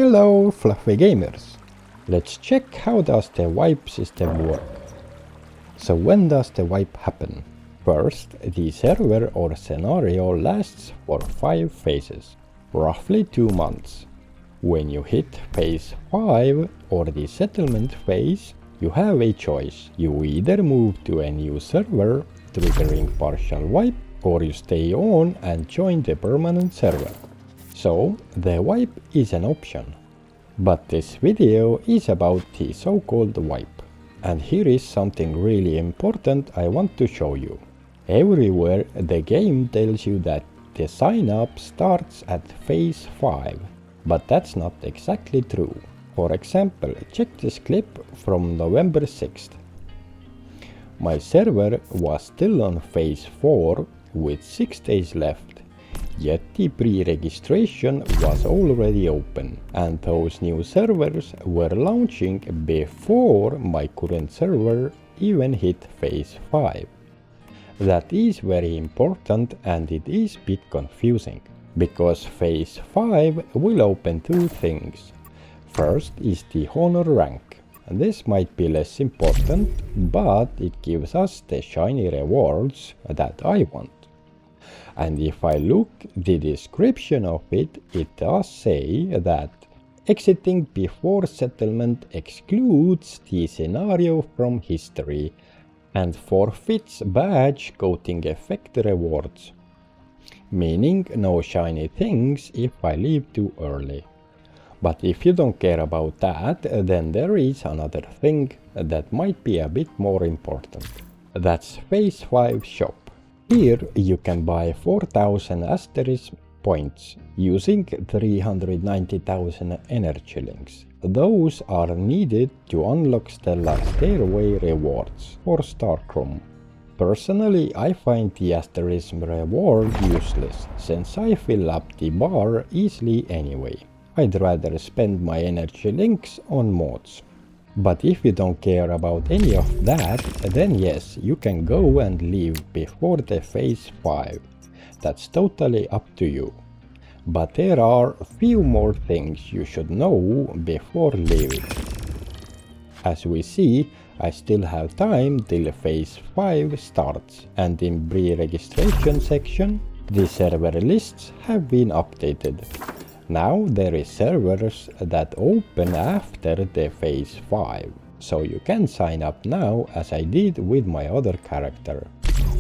Hello fluffy gamers! Let's check how does the wipe system work. So when does the wipe happen? First, the server or scenario lasts for 5 phases, roughly 2 months. When you hit phase 5 or the settlement phase, you have a choice. You either move to a new server, triggering partial wipe, or you stay on and join the permanent server. So, the wipe is an option. But this video is about the so-called wipe. And here is something really important I want to show you. Everywhere the game tells you that the sign up starts at phase 5, but that's not exactly true. For example, check this clip from November 6th. My server was still on phase 4 with 6 days left, yet the pre-registration was already open, and those new servers were launching before my current server even hit phase 5. That is very important, and it is a bit confusing, because phase 5 will open 2 things. First is the honor rank. This might be less important, but it gives us the shiny rewards that I want. And if I look the description of it, it does say that exiting before settlement excludes the scenario from history and forfeits badge coating effect rewards, meaning no shiny things if I leave too early. But if you don't care about that, then there is another thing that might be a bit more important. That's phase 5 shop. Here you can buy 4000 asterisk points using 390,000 energy links. Those are needed to unlock Stellar Stairway rewards or Starcroom. Personally, I find the asterisk reward useless, since I fill up the bar easily anyway. I'd rather spend my energy links on mods. But if you don't care about any of that, then yes, you can go and leave before the phase 5. That's totally up to you. But there are a few more things you should know before leaving. As we see, I still have time till phase 5 starts, and in pre-registration section, the server lists have been updated. Now there is servers that open after the phase 5, so you can sign up now as I did with my other character.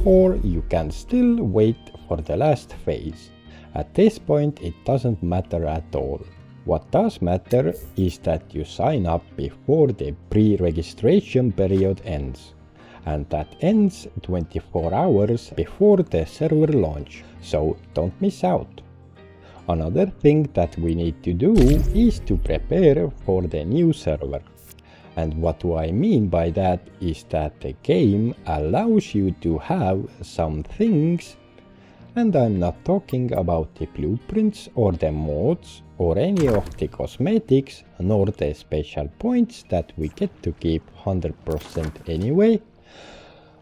Or you can still wait for the last phase. At this point it doesn't matter at all. What does matter is that you sign up before the pre-registration period ends. And that ends 24 hours before the server launch, so don't miss out. Another thing that we need to do is to prepare for the new server. And what do I mean by that is that the game allows you to have some things, and I'm not talking about the blueprints or the mods or any of the cosmetics nor the special points that we get to keep 100% anyway.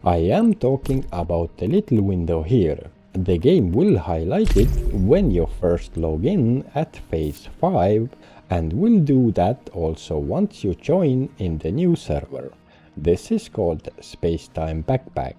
I am talking about the little window here. The game will highlight it when you first log in at phase 5, and will do that also once you join in the new server. This is called Spacetime Backpack.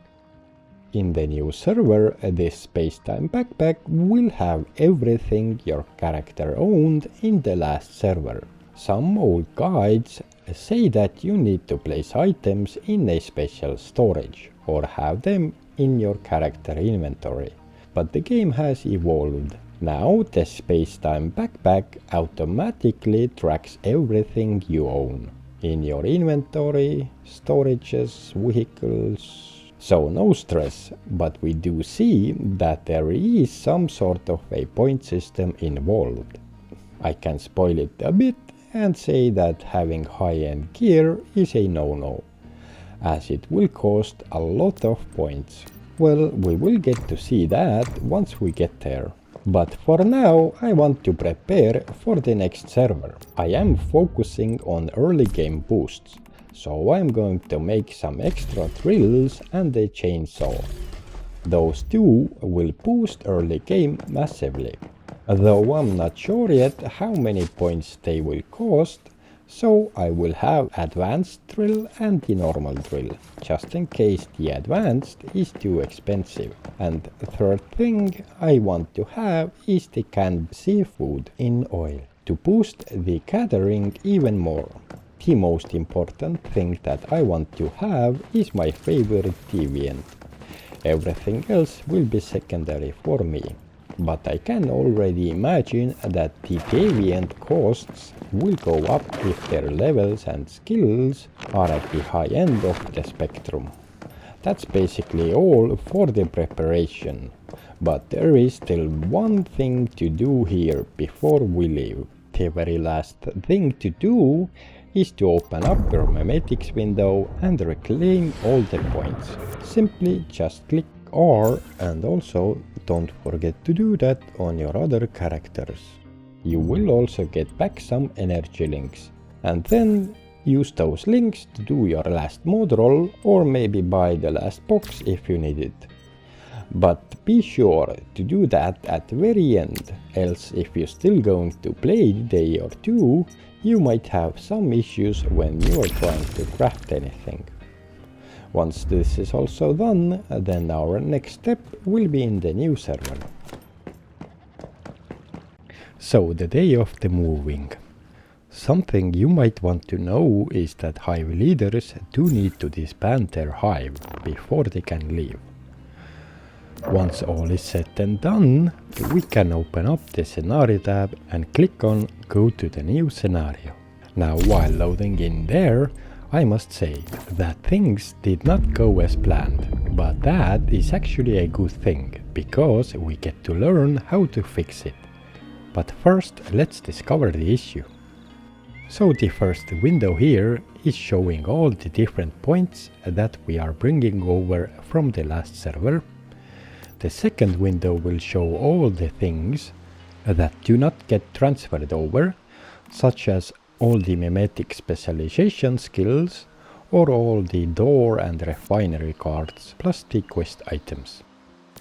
In the new server, this Spacetime Backpack will have everything your character owned in the last server. Some old guides say that you need to place items in a special storage or have them in your character inventory. But the game has evolved. Now the Spacetime Backpack automatically tracks everything you own in your inventory, storages, vehicles. So no stress, but we do see that there is some sort of a point system involved. I can spoil it a bit and say that having high-end gear is a no-no, as it will cost a lot of points. Well, we will get to see that once we get there. But for now, I want to prepare for the next server. I am focusing on early game boosts, so I'm going to make some extra drills and a chainsaw. Those two will boost early game massively. Though I'm not sure yet how many points they will cost, so I will have advanced drill and the normal drill, just in case the advanced is too expensive. And the third thing I want to have is the canned seafood in oil, to boost the gathering even more. The most important thing that I want to have is my favorite Deviant. Everything else will be secondary for me. But I can already imagine that the Deviant costs will go up if their levels and skills are at the high end of the spectrum. That's basically all for the preparation. But there is still one thing to do here before we leave. The very last thing to do is to open up your Memetic's window and reclaim all the points. Simply just click R, and also don't forget to do that on your other characters. You will also get back some energy links, and then use those links to do your last mod roll, or maybe buy the last box if you need it. But be sure to do that at the very end, else if you're still going to play a day or two, you might have some issues when you are trying to craft anything. Once this is also done, then our next step will be in the new server. So the day of the moving. Something you might want to know is that hive leaders do need to disband their hive before they can leave. Once all is said and done, we can open up the scenario tab and click on Go to the new scenario. Now while loading in there, I must say that things did not go as planned, but that is actually a good thing, because we get to learn how to fix it. But first, let's discover the issue. So the first window here is showing all the different points that we are bringing over from the last server. The second window will show all the things that do not get transferred over, such as all the Memetic specialization skills, or all the door and refinery cards, plus the quest items.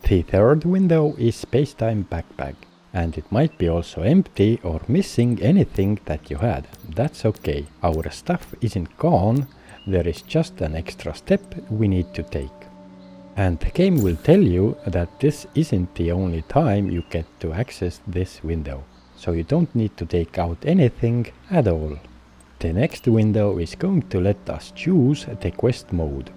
The third window is Spacetime Backpack, and it might be also empty or missing anything that you had. That's okay, our stuff isn't gone, there is just an extra step we need to take. And the game will tell you that this isn't the only time you get to access this window, so you don't need to take out anything at all. The next window is going to let us choose the quest mode.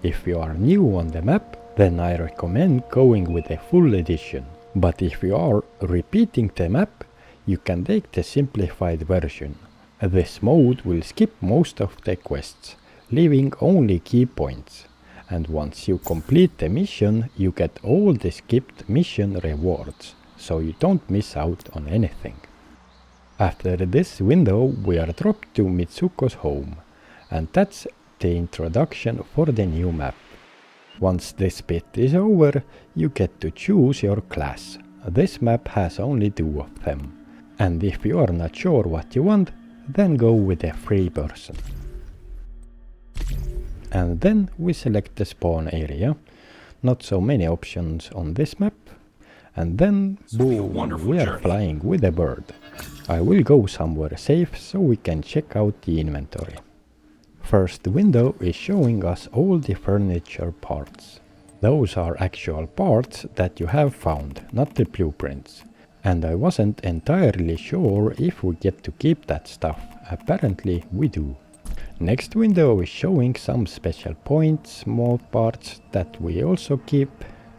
If you are new on the map, then I recommend going with a full edition. But if you are repeating the map, you can take the simplified version. This mode will skip most of the quests, leaving only key points. And once you complete the mission, you get all the skipped mission rewards, so you don't miss out on anything. After this window, we are dropped to Mitsuko's home, and that's the introduction for the new map. Once this bit is over, you get to choose your class. This map has only 2 of them, and if you are not sure what you want, then go with a free person. And then we select the spawn area. Not so many options on this map. And then, boom, we are flying with a bird. I will go somewhere safe so we can check out the inventory. First window is showing us all the furniture parts. Those are actual parts that you have found, not the blueprints. And I wasn't entirely sure if we get to keep that stuff. Apparently we do. Next window is showing some special points, small parts that we also keep.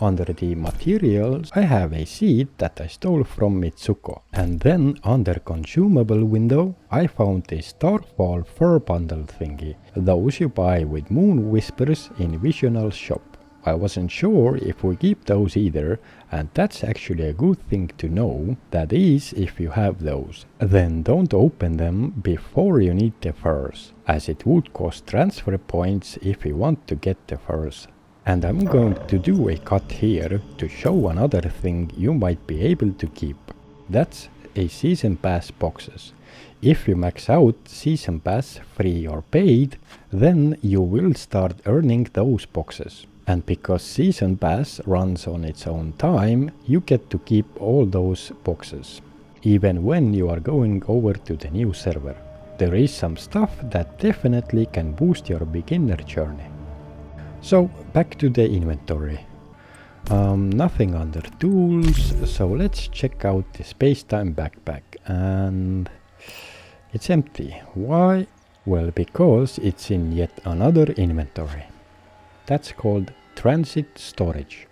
Under the materials, I have a seed that I stole from Mitsuko. And then under consumable window, I found a Starfall fur bundle thingy. Those you buy with Moon Whispers in Visional shop. I wasn't sure if we keep those either, and that's actually a good thing to know, that is if you have those. Then don't open them before you need the furs, as it would cost transfer points if you want to get the furs. And I'm going to do a cut here to show another thing you might be able to keep. That's a season pass boxes. If you max out season pass free or paid, then you will start earning those boxes. And because Season Pass runs on its own time, you get to keep all those boxes, even when you are going over to the new server. There is some stuff that definitely can boost your beginner journey. So back to the inventory. Nothing under tools, so let's check out the Spacetime Backpack, and it's empty. Why? Well, because it's in yet another inventory. That's called Transit Storage.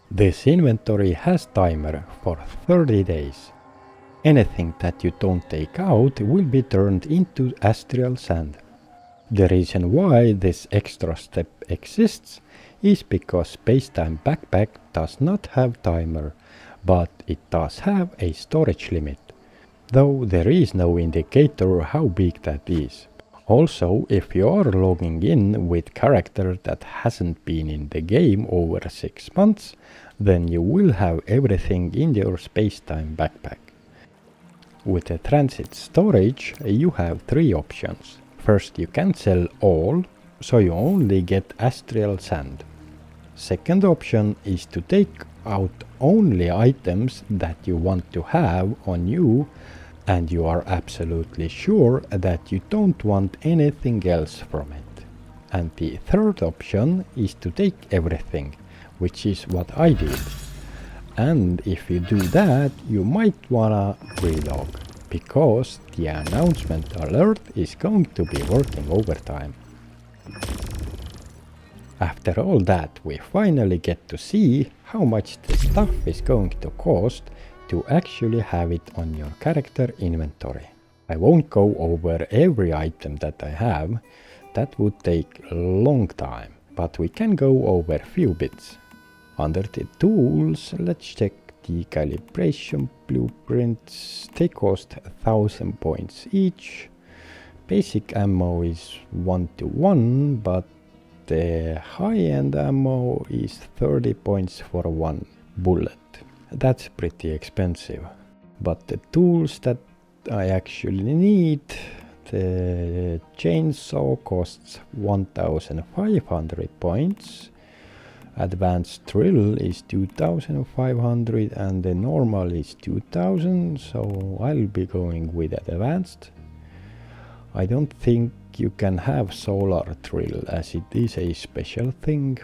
This inventory has timer for 30 days. Anything that you don't take out will be turned into Astrial sand. The reason why this extra step exists is because Spacetime Backpack does not have timer, but it does have a storage limit, though there is no indicator how big that is. Also, if you are logging in with character that hasn't been in the game over 6 months, then you will have everything in your Spacetime Backpack. With the Transit Storage, you have 3 options. First, you can sell all, so you only get Astrial sand. Second option is to take out only items that you want to have on you, and you are absolutely sure that you don't want anything else from it. And the third option is to take everything, which is what I did. And if you do that, you might wanna relog, because the announcement alert is going to be working overtime. After all that, we finally get to see how much the stuff is going to cost to actually have it on your character inventory. I won't go over every item that I have, that would take a long time, but we can go over few bits. Under the tools, let's check the calibration blueprints. They cost 1000 points each. Basic ammo is 1-to-1, but the high-end ammo is 30 points for 1 bullet. That's pretty expensive. But the tools that I actually need, the chainsaw costs 1500 points. Advanced drill is 2500 and the normal is 2000, so I'll be going with advanced. I don't think you can have solar drill as it is a special thing.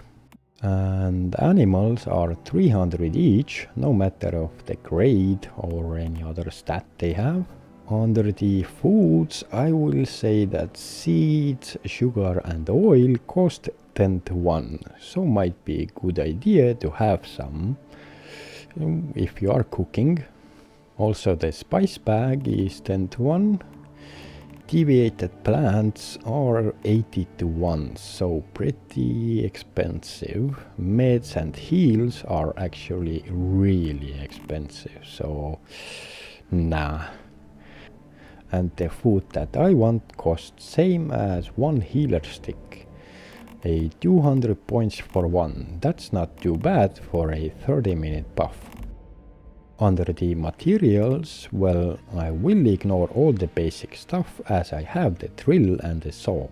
And animals are 300 each, no matter of the grade or any other stat they have. Under the foods, I will say that seeds, sugar and oil cost 10-to-1, so might be a good idea to have some if you are cooking. Also the spice bag is 10-to-1. Deviated plants are 80-to-1, so pretty expensive. Meds and heals are actually really expensive, so nah. And the food that I want costs same as 1 healer stick. A 200 points for 1, that's not too bad for a 30-minute buff. Under the materials, well, I will ignore all the basic stuff as I have the drill and the saw.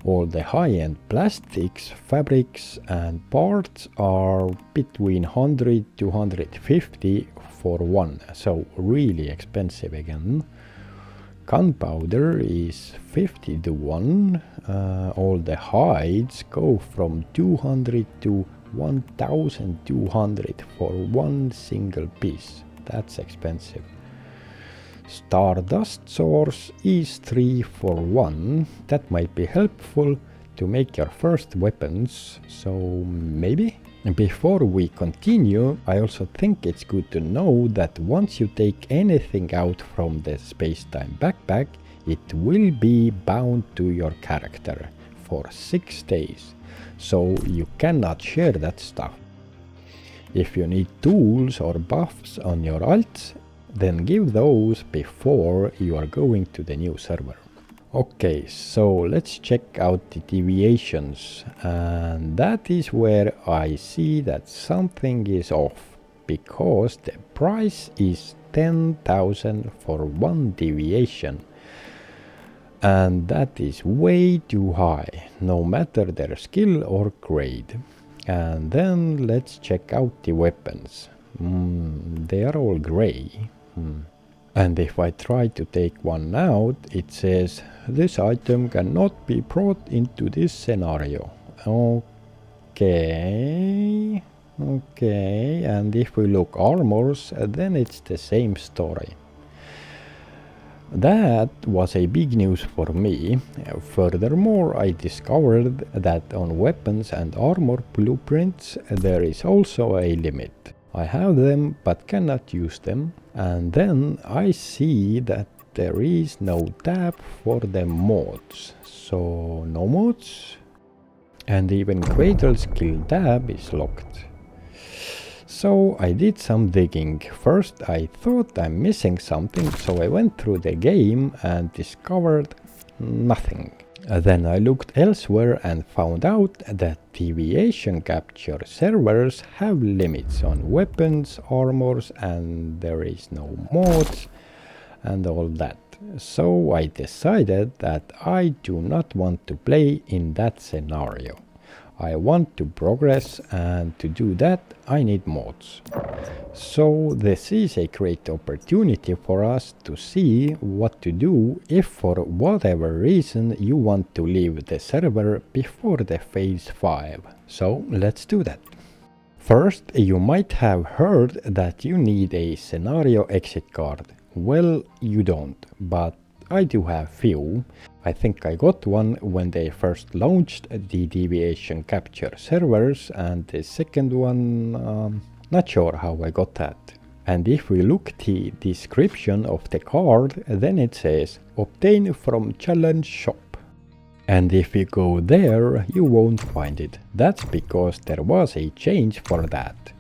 All the high-end plastics, fabrics and parts are between 100 to 150 for 1, so really expensive again. Gunpowder is 50-to-1, all the hides go from 200 to 1200 for 1 single piece, that's expensive. Stardust source is 3 for 1, that might be helpful to make your first weapons, so maybe? Before we continue, I also think it's good to know that once you take anything out from the Spacetime Backpack, it will be bound to your character for 6 days, so you cannot share that stuff. If you need tools or buffs on your alts, then give those before you are going to the new server. Okay, so let's check out the deviations, and that is where I see that something is off, because the price is 10,000 for 1 deviation. And that is way too high, no matter their skill or grade. And then let's check out the weapons. They are all grey. And if I try to take one out, it says this item cannot be brought into this scenario. Okay, and if we look armors, then it's the same story. That was a big news for me. Furthermore, I discovered that on weapons and armor blueprints there is also a limit. I have them but cannot use them. And then I see that there is no tab for the mods. So no mods. And even Cradle Skill tab is locked. So I did some digging. First I thought I'm missing something, so I went through the game and discovered nothing. Then I looked elsewhere and found out that deviation capture servers have limits on weapons, armors, and there is no mods and all that. So I decided that I do not want to play in that scenario. I want to progress, and to do that I need mods. So this is a great opportunity for us to see what to do if for whatever reason you want to leave the server before the phase 5. So let's do that. First, you might have heard that you need a scenario exit card. Well, you don't, but I do have few. I think I got one when they first launched the deviation capture servers, and the second one, not sure how I got that. And if we look the description of the card, then it says obtain from challenge shop. And if you go there, you won't find it. That's because there was a change for that.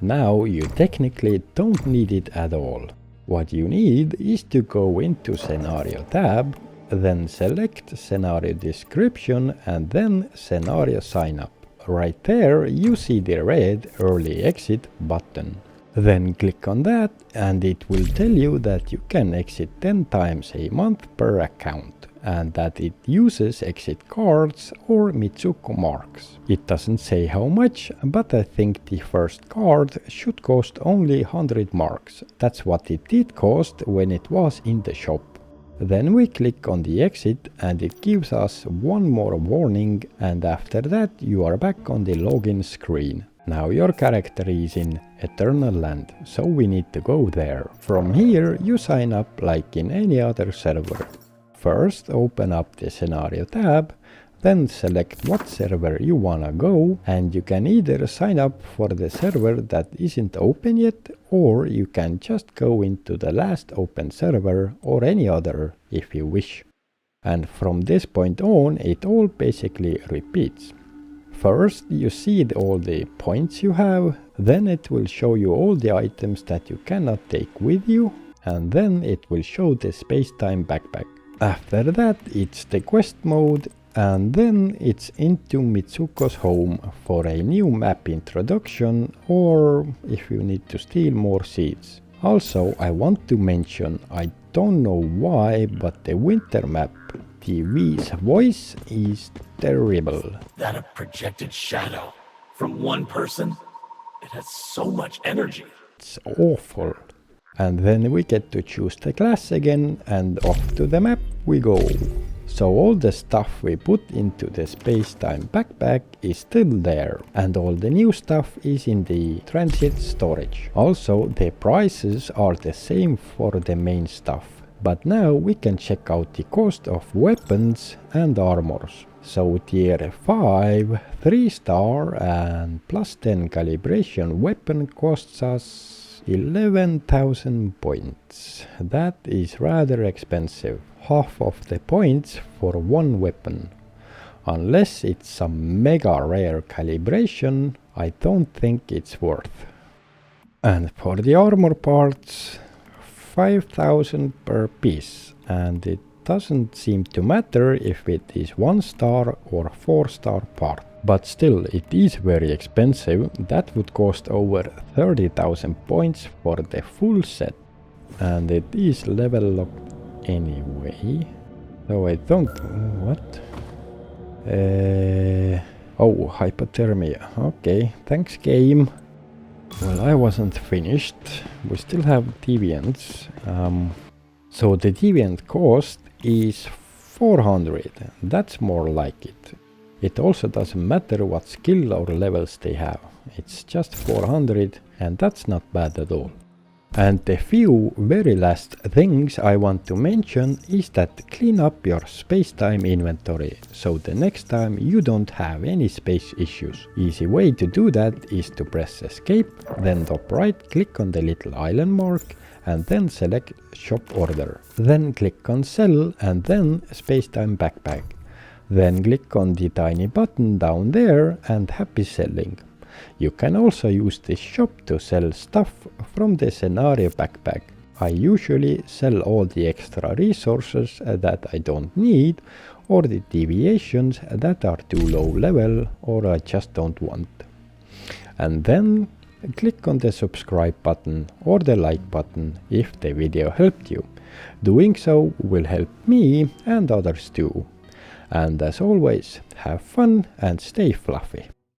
Now you technically don't need it at all. What you need is to go into Scenario tab, then select Scenario Description and then Scenario Sign Up. Right there you see the red Early Exit button. Then click on that and it will tell you that you can exit 10 times a month per account, and that it uses exit cards or Mitsuko marks. It doesn't say how much, but I think the first card should cost only 100 marks. That's what it did cost when it was in the shop. Then we click on the exit and it gives us one more warning, and after that you are back on the login screen. Now your character is in Eternal Land, so we need to go there. From here you sign up like in any other server. First open up the Scenario tab, then select what server you wanna go, and you can either sign up for the server that isn't open yet, or you can just go into the last open server or any other if you wish. And from this point on it all basically repeats. First you see all the points you have, then it will show you all the items that you cannot take with you, and then it will show the Spacetime Backpack. After that it's the quest mode, and then it's into Mitsuko's home for a new map introduction, or if you need to steal more seeds. Also I want to mention, I don't know why, but the winter map, the V's voice is terrible. That a projected shadow from one person? It has so much energy. It's awful. And then we get to choose the class again, and off to the map we go. So all the stuff we put into the Spacetime Backpack is still there, and all the new stuff is in the Transit Storage. Also the prices are the same for the main stuff. But now we can check out the cost of weapons and armors. So tier 5, 3-star and plus 10 calibration weapon costs us 11,000 points. That is rather expensive. Half of the points for one weapon. Unless it's some mega rare calibration, I don't think it's worth. And for the armor parts, 5,000 per piece, and it doesn't seem to matter if it is 1-star or 4-star part. But still, it is very expensive. That would cost over 30,000 points for the full set, and it is level locked anyway. So I don't... what? Oh, hypothermia. Okay, thanks game. Well, I wasn't finished. We still have Deviants. So the Deviant cost is 400. That's more like it. It also doesn't matter what skill or levels they have. It's just 400 and that's not bad at all. And the few very last things I want to mention is that clean up your space-time inventory, so the next time you don't have any space issues. Easy way to do that is to press escape, then top right click on the little island mark and then select shop order. Then click on sell and then Spacetime Backpack. Then click on the tiny button down there and happy selling. You can also use this shop to sell stuff from the scenario backpack. I usually sell all the extra resources that I don't need, or the deviations that are too low level or I just don't want. And then click on the subscribe button or the like button if the video helped you. Doing so will help me and others too. And as always, have fun and stay fluffy.